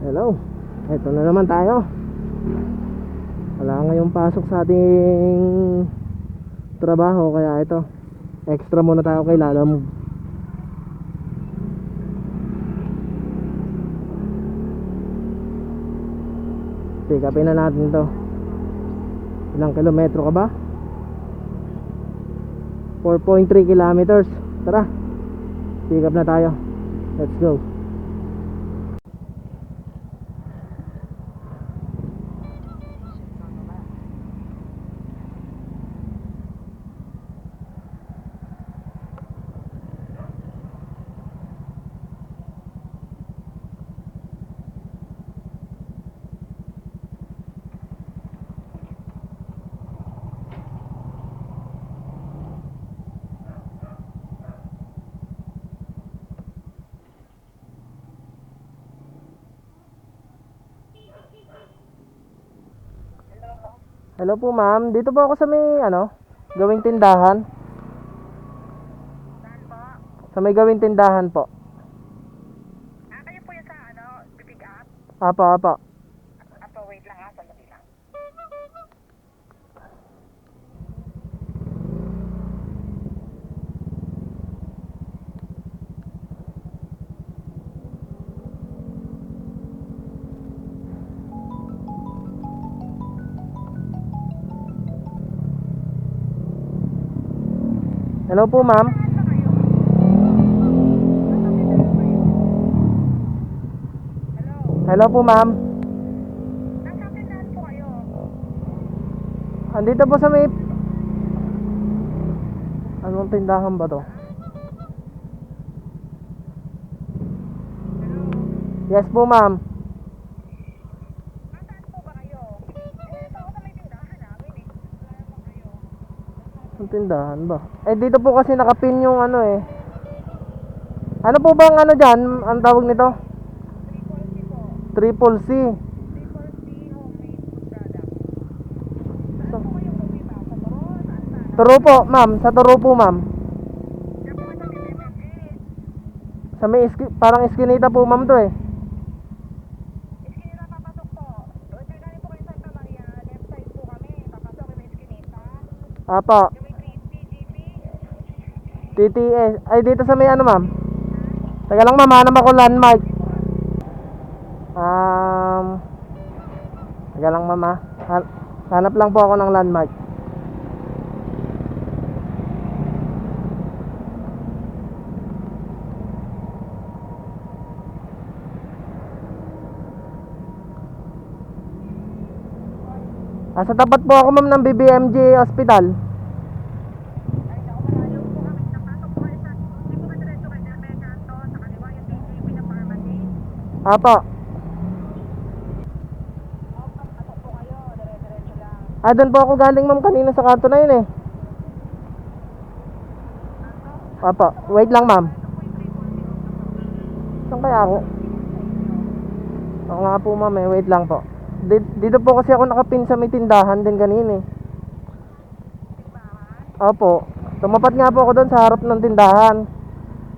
Hello, eto na naman tayo. Wala ngayong pasok sa ating trabaho, kaya ito, extra muna tayo kay Lalamove. Pick upin na natin to. Ilang kilometro ka ba? 4.3 kilometers. Tara, pick up na tayo. Let's go. Hello po ma'am, dito po ako sa may gawing tindahan. Saan po? Sa may gawing tindahan po. Kayo po yung sa pipick up? Apo, apo. Apo, wait lang sandali lang. Hello po ma'am. Hello po ma'am. Nasa tindahan po kayo? Andito po sa may... Anong tindahan ba to? Yes po ma'am. Nasaan po ba kayo? Ito ako sa may tindahan namin eh. Wala naman kayo. Ang tindahan ba? Dito po kasi nakapin yung Ano po bang dyan? Ang tawag nito? Triple C po. Triple C. Triple C homemade food product. Saan po kayong lumima? Sa Toron? Saan? Turo po ma'am. Sa Turo po ma'am. Diyan po kayo sa BBMG. Sa may parang iskinita po ma'am to eh. Iskinita papasok po. Doon galing po kayo sa Santa Maria. Left side po kami. Papasok kami may iskinita. Apo. Yung may crispy, GP. TTS. Ay dito sa may ma'am. Taga lang ma'am, hanap ako landmark. Taga lang ma'am ah. Hanap lang po ako ng landmark. Sa tapat po ako ma'am ng BBMG Hospital. Ay, naku, malayo po kami. Napasok po kayo sa, hindi po kayo diretso kay Jeremy Canto, sa kaliwa yung TJP na pharmacy. Apo. Pasok po kayo, dire-diretso lang. Doon po ako galing ma'am kanina sa kanto na yun eh. Apo, wait lang ma'am. Ito po yung triple zero. Saan kaya ako? Oo nga po ma'am wait lang po. Dito po kasi ako nakapin sa may tindahan din kanina eh. Simbahan? Opo. Tumapat nga po ako doon sa harap ng tindahan.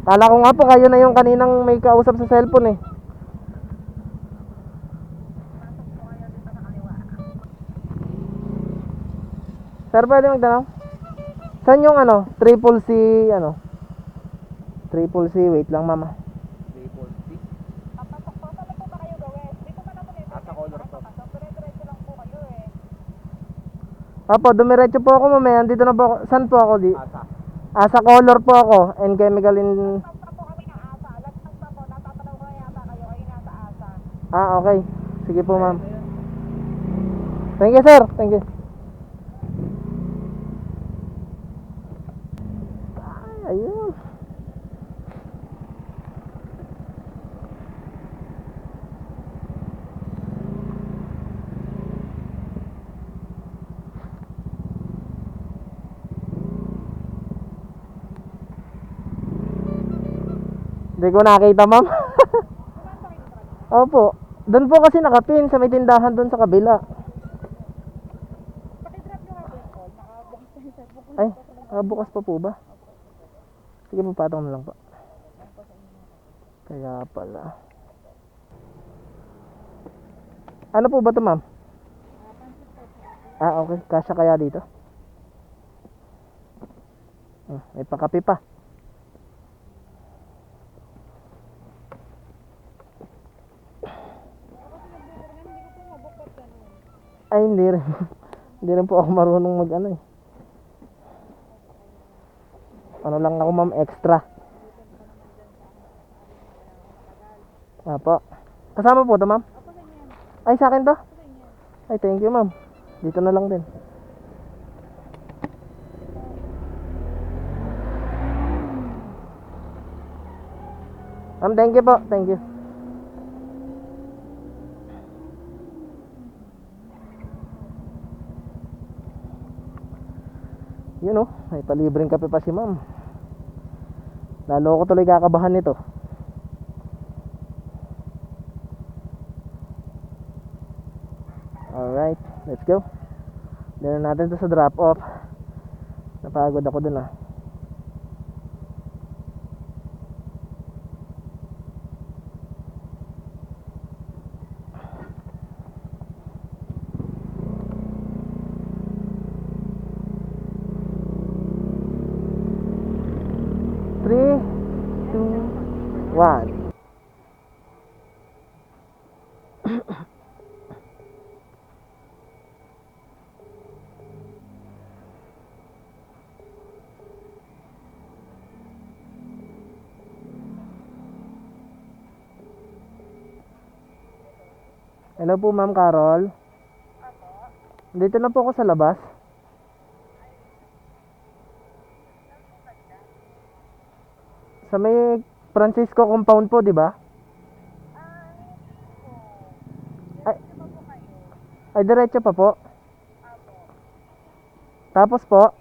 Kala ko nga po kayo na yung kaninang may kausap sa cellphone eh. Pasok po kayo dito sa kaliwa. Sir, pwede magtanong? Saan yung Triple C Triple C, wait lang mama. Papasok po, saan po ba kayo gawin? Dito pa na po nito. Sa color po. Pasok, dire-diretso lang po kayo eh. Opo, dumiretso po ako mamaya. Dito na po ako. Saan po ako di? Sa color po ako. And chemical in... Pasok po kami ng ASA. Lagpas pa po, natatanaw ko na yata kayo. Kayo nasa ASA. Okay. Sige po ma'am. Thank you sir. Thank you. Ayun. Hindi ko nakita ma'am. Opo. Doon po kasi nakapin sa may tindahan doon sa kabila. Pakidrop nyo nga po yung call. Nakabukas na yung cellphone ko. Ay, bukas pa po ba? Sige po, patong na lang po. Kaya pala. Ano po ba to, ma'am? Ah, okay. Kasya kaya dito? May pakape pa. Ay, hindi rin. Hindi rin po ako marunong mag ano eh. Ano lang ako, ma'am, extra. Apo. Kasama po to, ma'am? Ay, sa akin to? Ay, thank you, ma'am. Dito na lang din. Ma'am, thank you po. Thank you. Yun oh, may palibreng kape pa si ma'am. Lalo ako tuloy kakabahan nito. Alright, let's go. Dito natin to sa drop off. Napagod ako dun ah. Three, two, one. Hello po, Ma'am Carol. Dito na po ako sa labas. Sa may Francisco compound po, di ba? Ay, diretso pa po. Tapos po,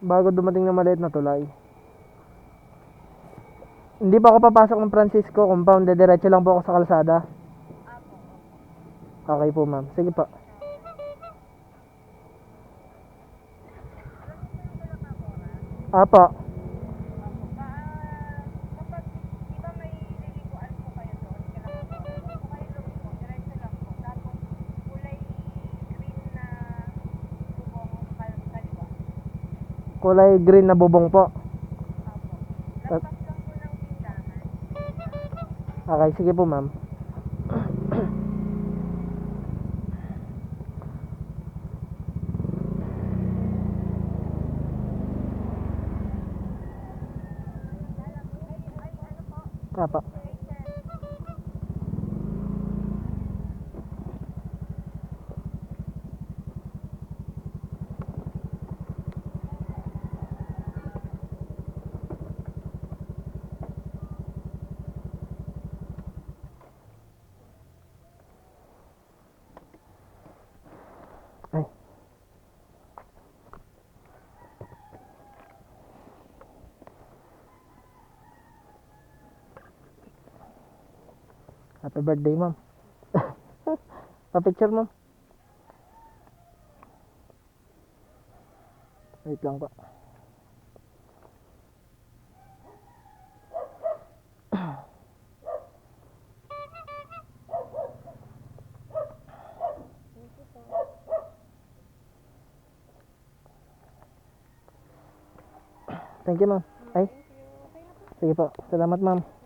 bago dumating na maliit na tulay. Hindi pa ako papasok ng Francisco compound, diretso lang po ako sa kalsada. Okay po, ma'am. Sige po. Apo. Kapag, di ba may liliguan po kayo doon? Kung kayo lumigo, diretso lang po. Tapos, kulay green na bubong kaliwa. Kulay green na bubong po. Lampas lang po ng tindahan. Okay, sige po, ma'am. Apo. Ay. Happy birthday, ma'am. Pa-picture, ma'am. Wait lang po. Thank you, ma'am. Ay. Sige po. Salamat, ma'am.